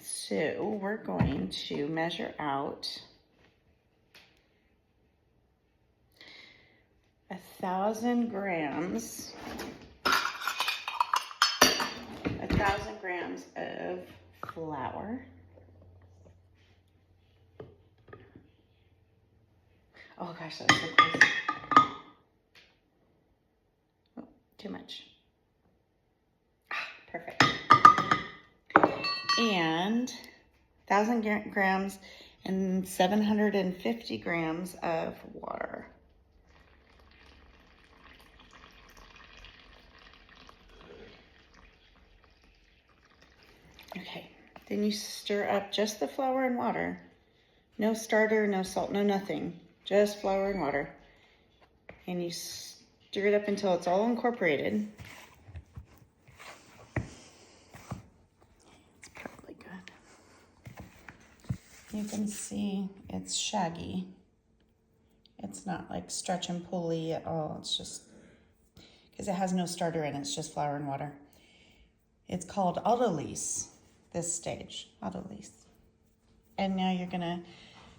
So we're going to measure out 1,000 grams. 1,000 grams of flour. Oh gosh, that was so close. Oh, too much. Perfect. And 1,000 grams and 750 grams of water. Okay, then you stir up just the flour and water. No starter, no salt, no nothing. Just flour and water. And you stir it up until it's all incorporated. It's probably good. You can see it's shaggy. It's not like stretch and pulley at all. It's just, because it has no starter in it, it's just flour and water. It's called autolyse, this stage, autolyse. And now you're gonna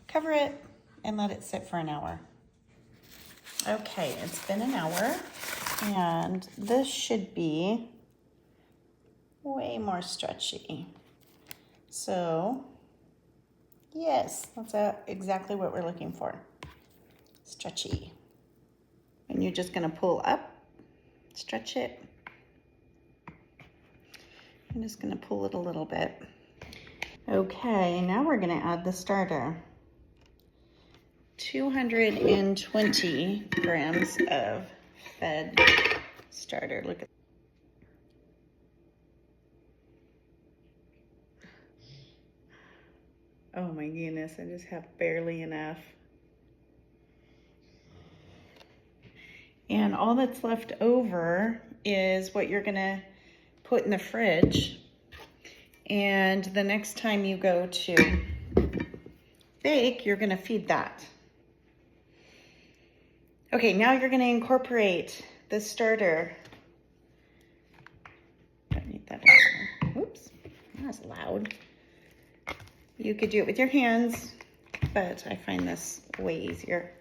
cover it and let it sit for an hour. Okay, it's been an hour, and this should be way more stretchy. So, yes, that's exactly what we're looking for. Stretchy. And you're just gonna pull up, stretch it. I'm just gonna pull it a little bit. Okay, now we're gonna add the starter. 220 grams of fed starter. Look at. Oh my goodness, I just have barely enough. And all that's left over is what you're gonna put in the fridge. And the next time you go to bake, you're gonna feed that. Okay, now you're gonna incorporate the starter. Don't need that anymore. Oops, that was loud. You could do it with your hands, but I find this way easier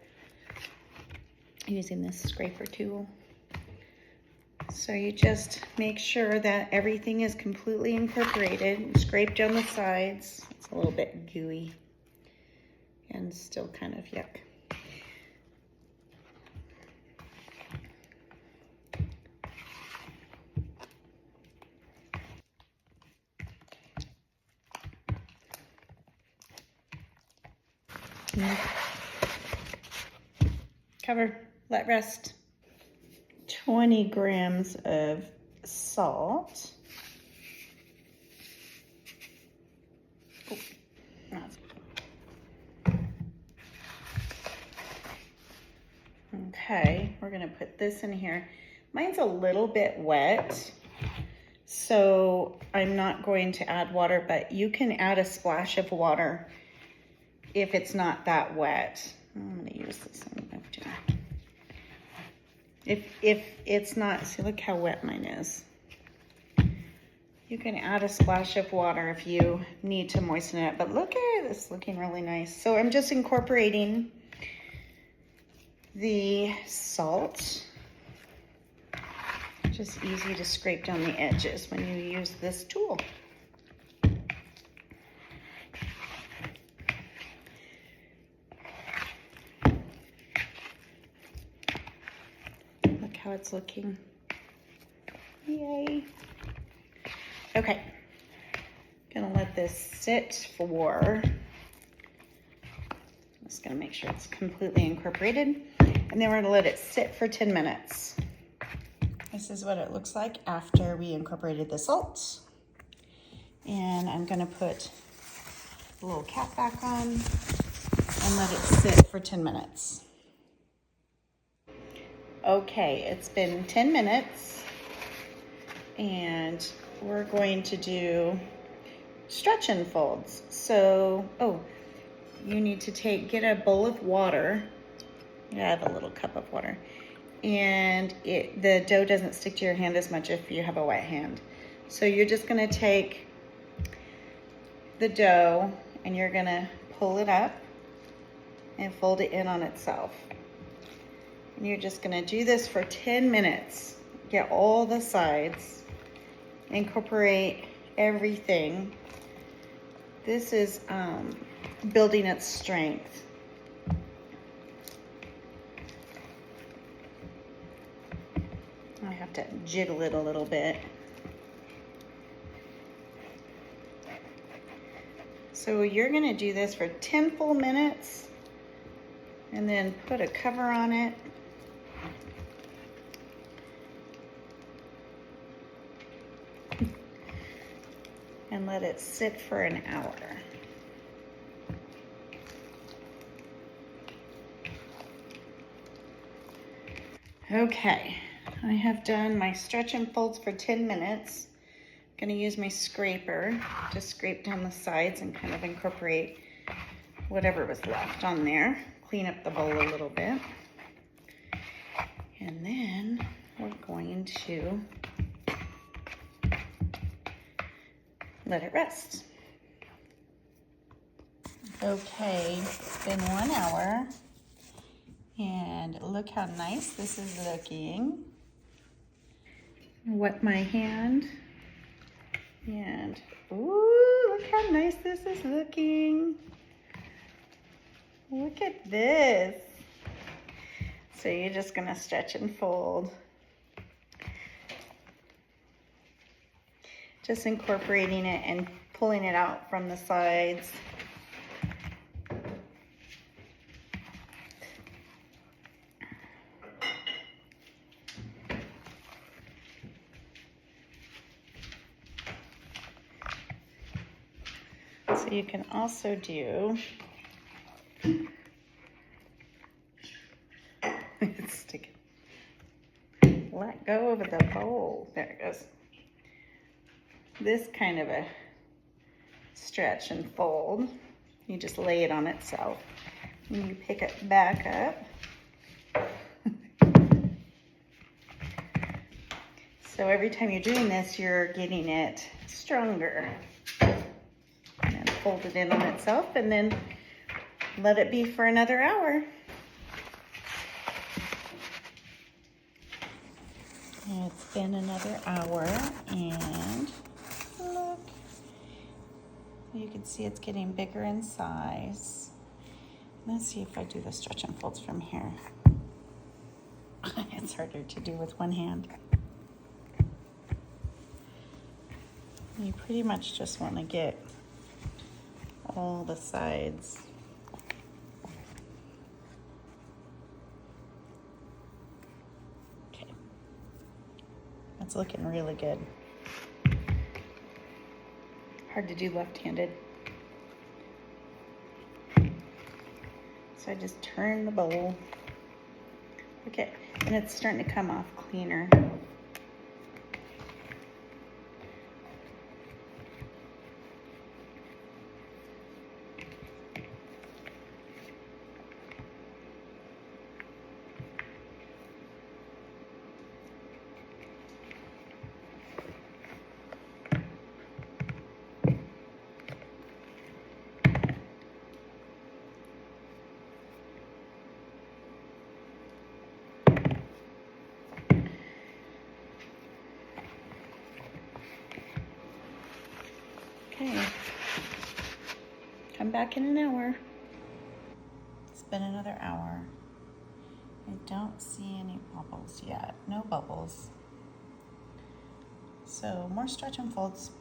using this scraper tool. So you just make sure that everything is completely incorporated. Scrape down the sides. It's a little bit gooey and still kind of yuck. Cover, let rest. 20 grams of salt. Oh, okay, we're gonna put this in here. Mine's a little bit wet, so I'm not going to add water, but you can add a splash of water if it's not that wet. I'm gonna use this one. If it's not, see, look how wet mine is. You can add a splash of water if you need to moisten it, but look at this, looking really nice. So I'm just incorporating the salt. Just easy to scrape down the edges when you use this tool. How it's looking. Yay. Okay, gonna let this sit for, just gonna make sure it's completely incorporated, and then we're gonna let it sit for 10 minutes. This is what it looks like after we incorporated the salt. And I'm gonna put the little cap back on and let it sit for 10 minutes. Okay, it's been 10 minutes, and we're going to do stretch and folds. So, you need to get a bowl of water. I have a little cup of water, and the dough doesn't stick to your hand as much if you have a wet hand. So you're just gonna take the dough and you're gonna pull it up and fold it in on itself. And you're just gonna do this for 10 minutes. Get all the sides, incorporate everything. This is building its strength. I have to jiggle it a little bit. So you're gonna do this for 10 full minutes and then put a cover on it. And let it sit for an hour. Okay, I have done my stretch and folds for 10 minutes. I'm gonna use my scraper to scrape down the sides and kind of incorporate whatever was left on there. Clean up the bowl a little bit. And then we're going to let it rest. Okay, it's been 1 hour and look how nice this is looking. Wet my hand and ooh, look how nice this is looking. Look at this. So you're just gonna stretch and fold. Just incorporating it and pulling it out from the sides. So you can also do, it's sticking. Let go of the bowl. There it goes. This kind of a stretch and fold. You just lay it on itself and you pick it back up. So every time you're doing this, you're getting it stronger. And then fold it in on itself and then let it be for another hour. It's been another hour and look, you can see it's getting bigger in size. Let's see if I do the stretch and folds from here. It's harder to do with one hand. You pretty much just want to get all the sides. Okay, that's looking really good. Hard to do left-handed. So I just turn the bowl. Okay, and it's starting to come off cleaner. Okay, come back in an hour. It's been another hour. I don't see any bubbles yet. No bubbles. So more stretch and folds.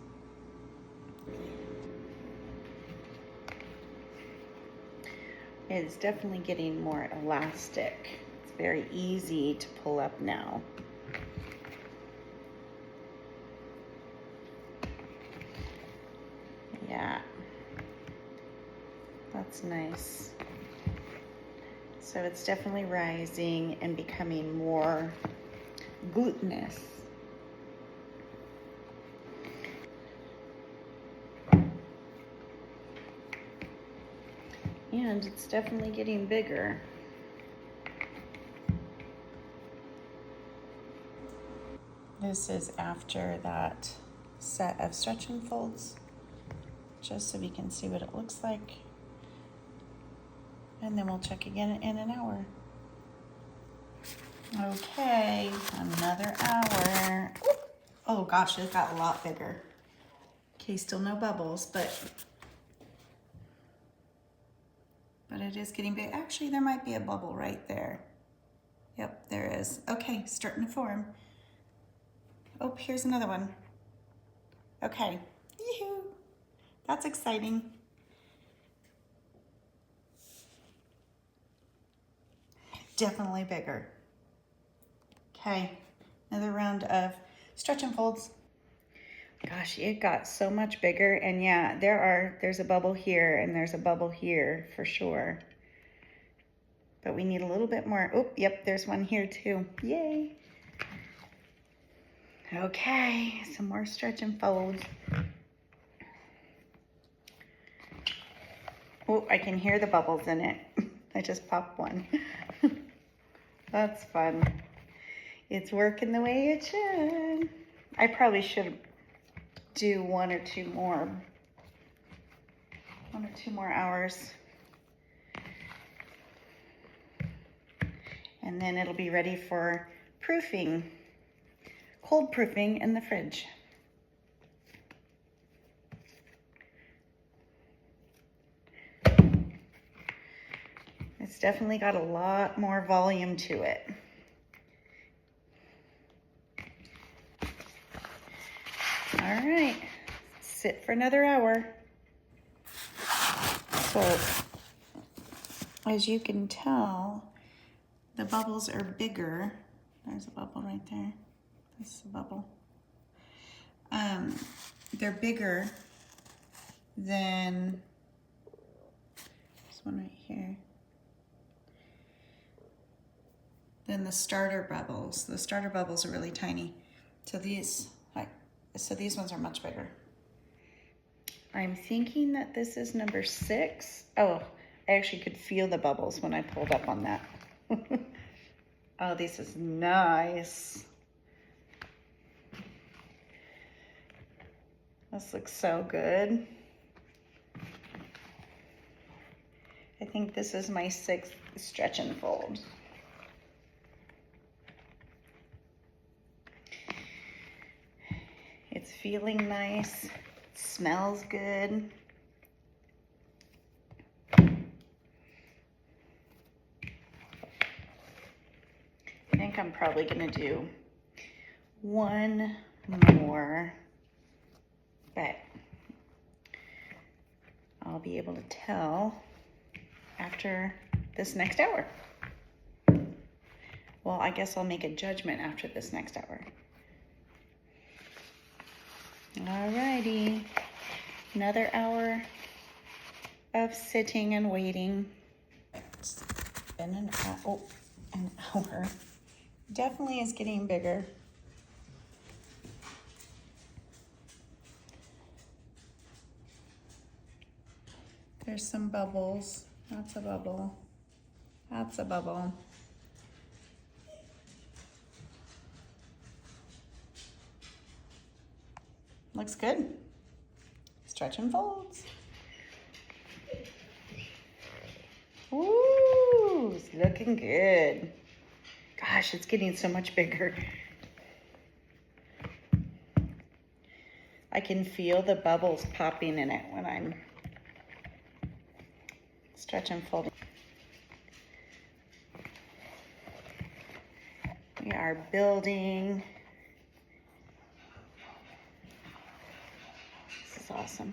It's definitely getting more elastic. It's very easy to pull up now. Yeah, that's nice. So it's definitely rising and becoming more glutinous. And it's definitely getting bigger. This is after that set of stretch and folds. just so we can see what it looks like. And then we'll check again in an hour. Okay, another hour. Oh gosh, it got a lot bigger. Okay, still no bubbles, but it is getting big. Actually, there might be a bubble right there. Yep, there is. Okay, starting to form. Oh, here's another one. Okay, yoo-hoo. That's exciting. Definitely bigger. Okay, another round of stretch and folds. Gosh, it got so much bigger, and yeah, there's a bubble here and there's a bubble here for sure. But we need a little bit more. Oh, yep, there's one here too. Yay. Okay, some more stretch and folds. Oh, I can hear the bubbles in it. I just popped one. That's fun. It's working the way it should. I probably should do one or two more hours. And then it'll be ready for proofing, cold proofing in the fridge. It's definitely got a lot more volume to it. All right, sit for another hour. So, as you can tell, the bubbles are bigger. There's a bubble right there. This is a bubble. They're bigger than this one right here. Than the starter bubbles. The starter bubbles are really tiny. So these ones are much bigger. I'm thinking that this is number 6. Oh, I actually could feel the bubbles when I pulled up on that. Oh, this is nice. This looks so good. I think this is my 6th stretch and fold. It's feeling nice. It smells good. I think I'm probably gonna do one more, but I'll be able to tell after this next hour. Well, I guess I'll make a judgment after this next hour. Alrighty, another hour of sitting and waiting. It's been an hour. Definitely is getting bigger. There's some bubbles. That's a bubble. That's a bubble. Looks good. Stretch and folds. Ooh, it's looking good. Gosh, it's getting so much bigger. I can feel the bubbles popping in it when I'm stretch and folding. We are building. This is awesome.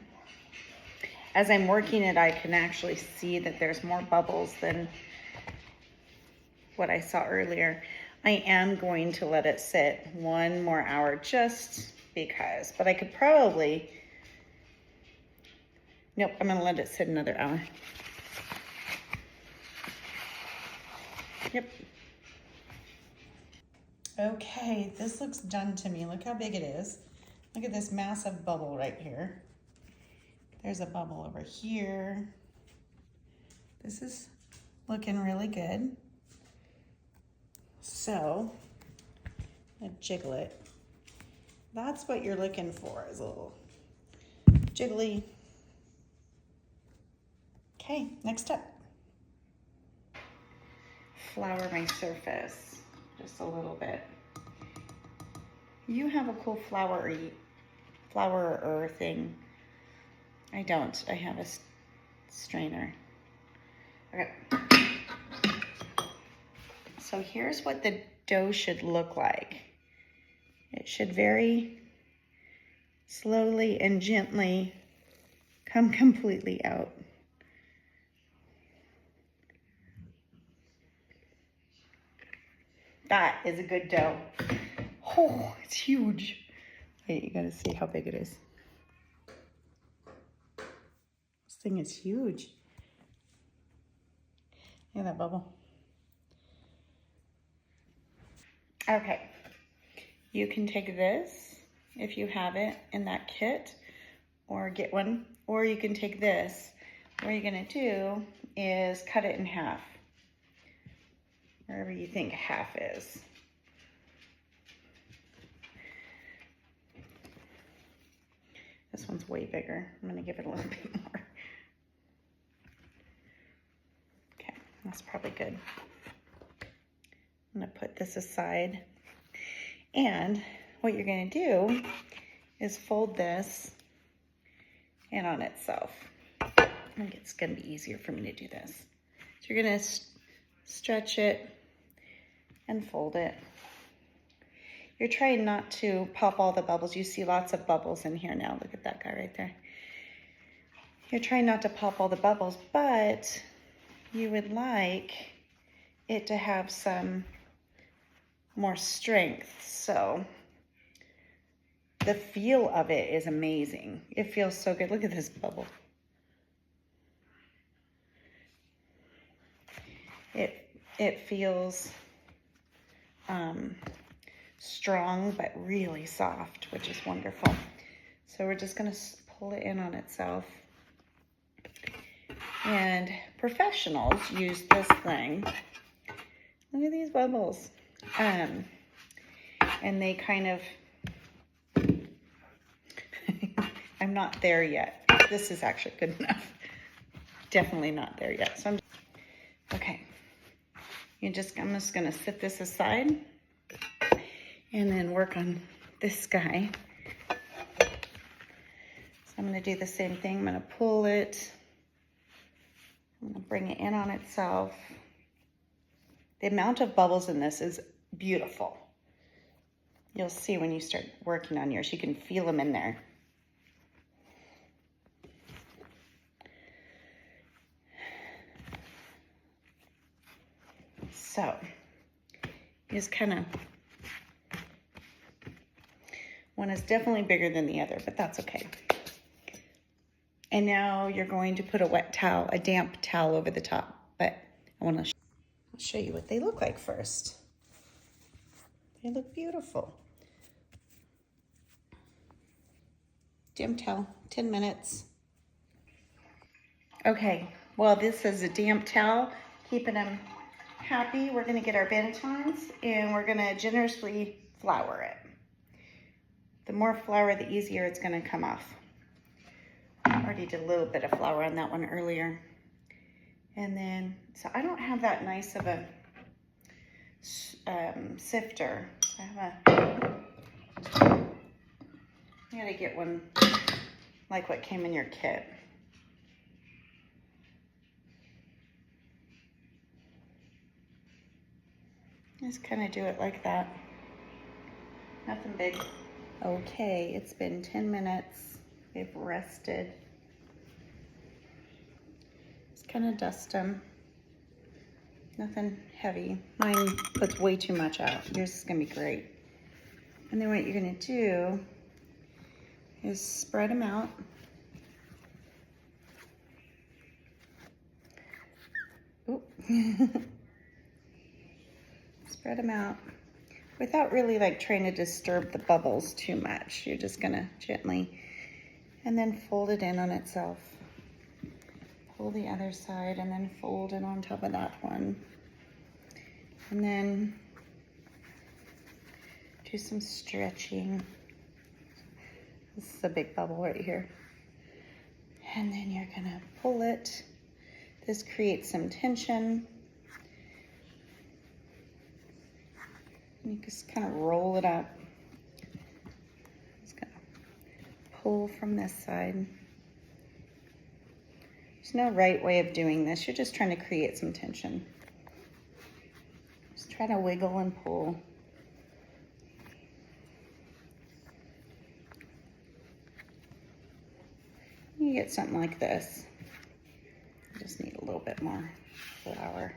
As I'm working it, I can actually see that there's more bubbles than what I saw earlier. I am going to let it sit one more hour just because, but I could probably, nope, I'm gonna let it sit another hour. Yep. Okay, this looks done to me. Look how big it is. Look at this massive bubble right here. There's a bubble over here. This is looking really good. So, I'm gonna jiggle it. That's what you're looking for, is a little jiggly. Okay, next step. Flour my surface just a little bit. You have a cool flourer thing. I don't. I have a strainer. Okay. So here's what the dough should look like. It should very slowly and gently come completely out. That is a good dough. Oh, it's huge. Wait, you gotta see how big it is. This thing is huge. Look at that bubble. Okay, you can take this if you have it in that kit, or get one, or you can take this. What you're gonna do is cut it in half, wherever you think half is. This one's way bigger. I'm gonna give it a little bit more. Okay, that's probably good. I'm gonna put this aside. And what you're gonna do is fold this in on itself. I think it's gonna be easier for me to do this. So you're gonna stretch it and fold it. You're trying not to pop all the bubbles. You see lots of bubbles in here now. Look at that guy right there. You're trying not to pop all the bubbles, but you would like it to have some more strength. So the feel of it is amazing. It feels so good. Look at this bubble. It feels strong, but really soft, which is wonderful. So we're just gonna pull it in on itself. And professionals use this thing. Look at these bubbles. And they kind of, I'm not there yet. This is actually good enough. Definitely not there yet. So okay. I'm just gonna set this aside and then work on this guy. So I'm gonna do the same thing. I'm gonna pull it. I'm gonna bring it in on itself. The amount of bubbles in this is beautiful. You'll see when you start working on yours, you can feel them in there. So, just kind of, one is definitely bigger than the other, but that's okay. And now you're going to put a wet towel, a damp towel over the top, but I want to show you what they look like first. They look beautiful. Damp towel, 10 minutes. Okay, well, this is a damp towel, keeping them happy. We're gonna get our bantons and we're gonna generously flour it. The more flour, the easier it's gonna come off. I already did a little bit of flour on that one earlier. And then, so I don't have that nice of a sifter. I gotta get one like what came in your kit. Just kind of do it like that. Nothing big. Okay, it's been 10 minutes. They've rested. Just kind of dust them. Nothing heavy. Mine puts way too much out. Yours is gonna be great. And then what you're gonna do is spread them out. Oop. Spread them out without really like trying to disturb the bubbles too much. You're just gonna gently, and then fold it in on itself. Pull the other side and then fold it on top of that one. And then do some stretching. This is a big bubble right here. And then you're gonna pull it This creates some tension. You just kind of roll it up. Just gonna pull from this side. There's no right way of doing this. You're just trying to create some tension. Just try to wiggle and pull. You get something like this. You just need a little bit more flour.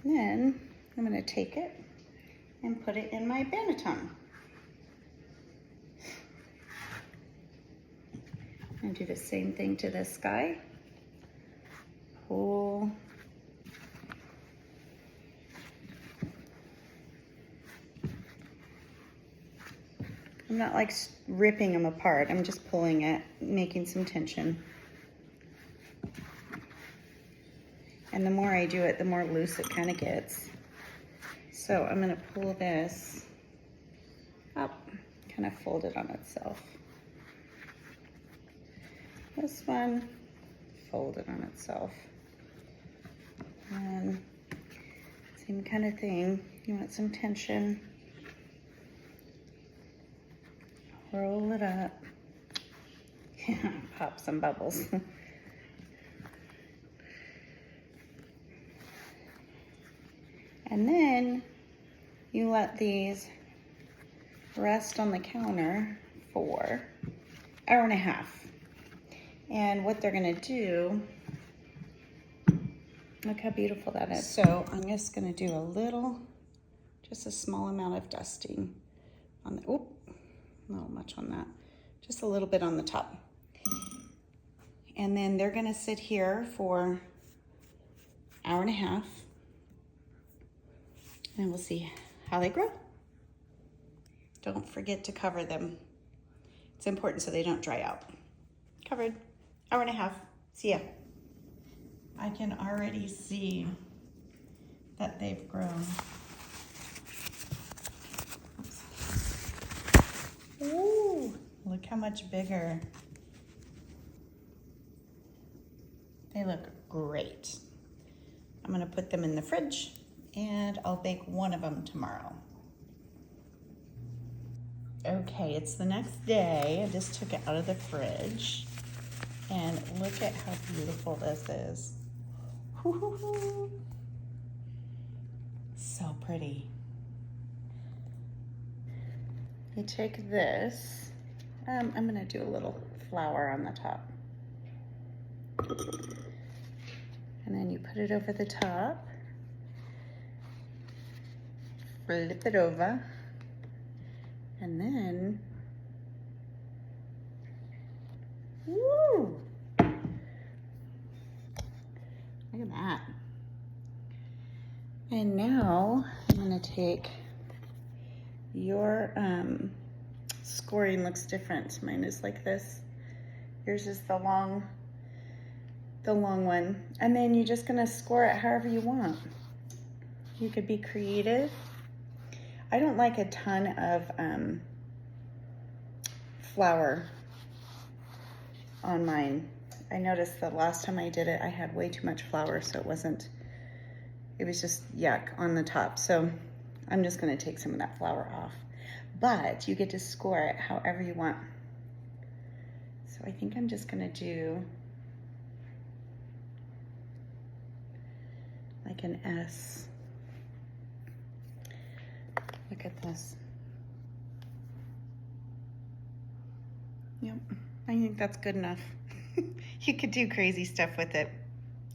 And then I'm going to take it and put it in my banneton. And do the same thing to this guy. Pull. I'm not like ripping them apart. I'm just pulling it, making some tension. And the more I do it, the more loose it kind of gets. So I'm gonna pull this up, kind of fold it on itself. This one, fold it on itself. And same kind of thing. You want some tension. Roll it up. Pop some bubbles. And then you let these rest on the counter for an hour and a half. And what they're gonna do, look how beautiful that is. So I'm just gonna do a little, just a small amount of dusting on the, oop, not much on that, just a little bit on the top. And then they're gonna sit here for an hour and a half. And we'll see how they grow. Don't forget to cover them. It's important so they don't dry out. Covered, hour and a half. See ya. I can already see that they've grown. Oops. Ooh, look how much bigger. They look great. I'm gonna put them in the fridge and I'll bake one of them tomorrow. Okay, it's the next day. I just took it out of the fridge and look at how beautiful this is. So pretty. You take this, I'm gonna do a little flour on the top. And then you put it over the top. Flip it over, and then, woo! Look at that. And now I'm gonna take your, scoring looks different. Mine is like this. Yours is the long one. And then you're just gonna score it however you want. You could be creative. I don't like a ton of flour on mine. I noticed the last time I did it, I had way too much flour, so it was just yuck on the top. So I'm just gonna take some of that flour off. But you get to score it however you want. So I think I'm just gonna do like an S. Look at this. Yep, I think that's good enough. You could do crazy stuff with it.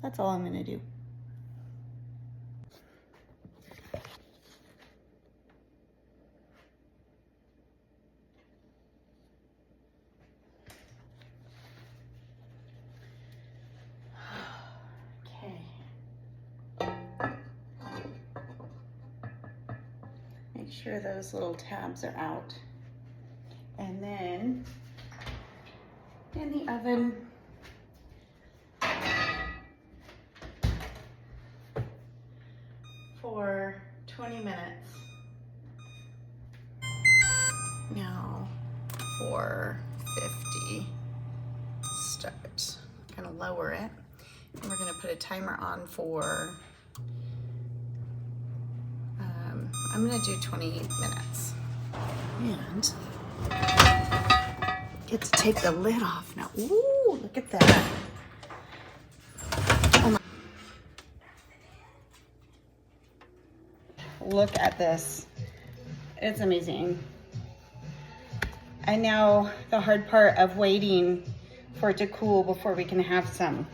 That's all I'm gonna do. Okay. Make sure those little tabs are out. And then in the oven for 20 minutes. Now 450 start. I'm gonna lower it, and we're gonna put a timer on for, I'm gonna do 20 minutes. And get to take the lid off now. Ooh, look at that. Oh my. Look at this. It's amazing. And now the hard part of waiting for it to cool before we can have some.